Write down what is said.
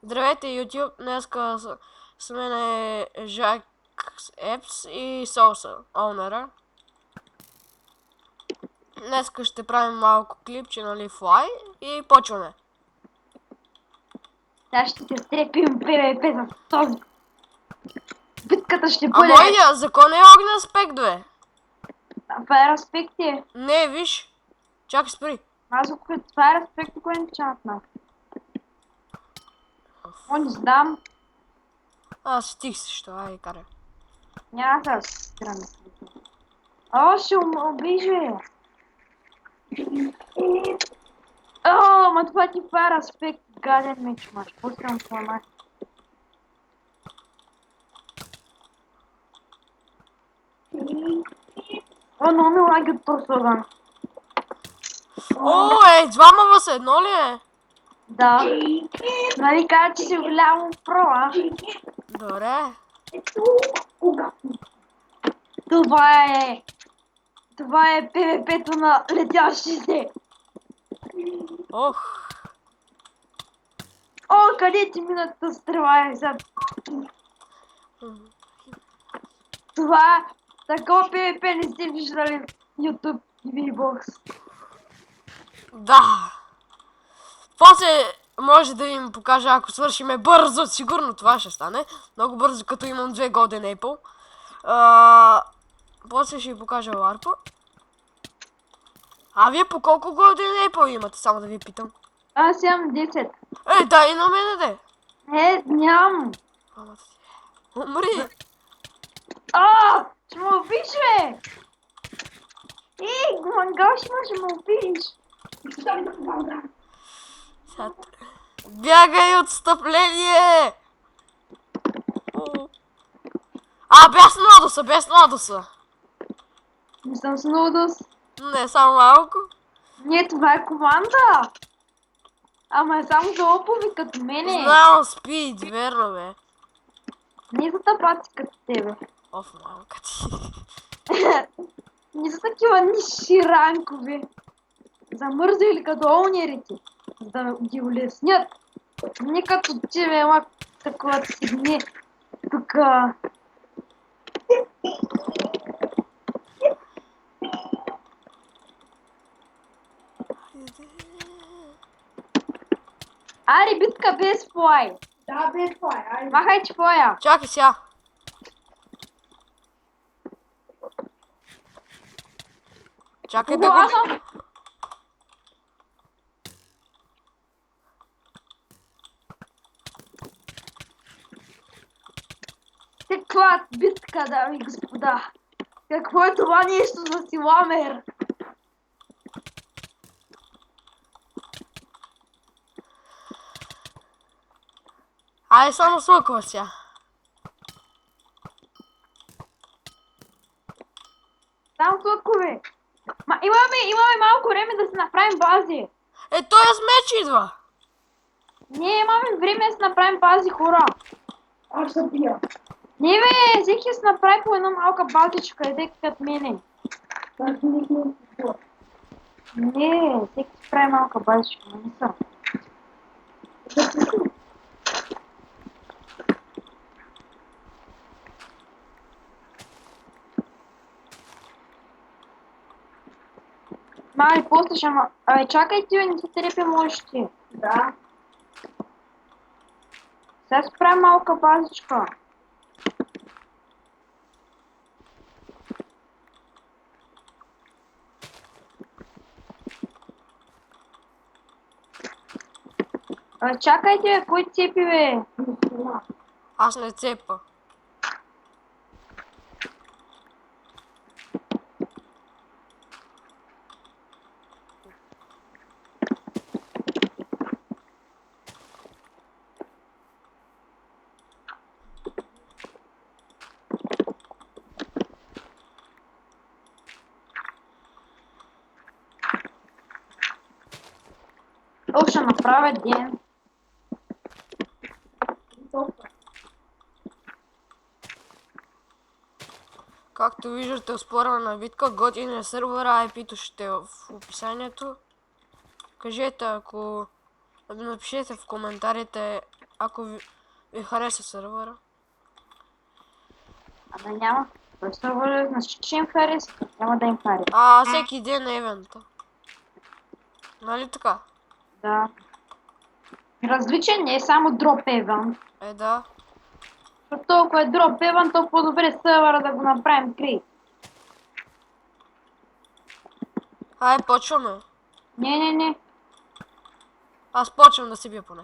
Здравейте, YouTube! Днеска с мен е Жак Епс и Соуса, Онера. Днеска ще правим малко клипче, нали, флай и почваме. Сега ще се стрепим ПВП за този. Битката ще А бъде... моя закон е огнен аспект, бе. Това е респект е. Не, виж. Чакай, спри. Това е респект, кой не чат на. О, не знам. Стих се, що, ай, карай. Няма да се страна. О, ще убиже. О, ма това ти това е респект. Гаден меч маш. Пускам това. О, но ми лаги от този огън. О, двама въз едно ли е? Да. Нали кажа, че си голямо про, а? Добре. Това е ПВП-то на летящите. Ох. О, къде ти мината стрела е за... Това... Такова ПВП не сте виждали в YouTube и VBOX. Да. После може да им покажа, ако свършиме бързо, сигурно това ще стане. Много бързо, като имам 2 Golden Apple. После ще ви покажа ларпа. А вие по колко Golden Apple имате, само да ви питам? Аз имам 10. Дай и на мене, де. Нямам. Умри. Ще ме убиш, бе! Мангал ще ме убиш. Бягай отстъпление! Без Нодоса! Не съм с Нудос. Не, само малко. Не, това е команда. Ама е само за лопови като мене. Знам, спид, верно, бе. Не за тапаци като тебе. Оф, малка ти. Не са такива ниши ранкови. Замързали като олнерите, за да ги улеснят. Не като тебе, ела такова да си гне тука. Ари, битка без флай. Да, без флай, айде. Махай, че флая. Чакай сега. Чакай да го... Каква битка, дами и господа. Какво е това нещо за силамер? Айде само слъква сега. Там слъкове. Имаме малко време да си направим бази. Той с меч идва. Не, имаме време да си направим бази, хора. Аз ще пия. Не бе, всеки си направи по една малка базичка, иде като мене. Аз не съм какво. Не, всеки си прави малка базичка, не са. Мали, после ще ма... Абе, чакай ти, бе, не се трепим още. Да. Сега си прави малка базичка. Абе, чакайте, бе, кой цепи, бе? Аз не цепа. О, ще направя ден. Както виждате, оспорвана битка, готин е сервера, IP-то ще е в описанието. Кажете, ако... Напишете в коментарите Ако ви хареса сервера. Ама няма. Той сервер, значи, че им хареса. Няма да им хареса. Всеки ден е евента. Нали така? Да. Различен не е само Drop Event. Да. Защото толкова е Drop Event, то по-добре сервера да го направим крит. Почваме. Не. Аз почвам да си бия поне.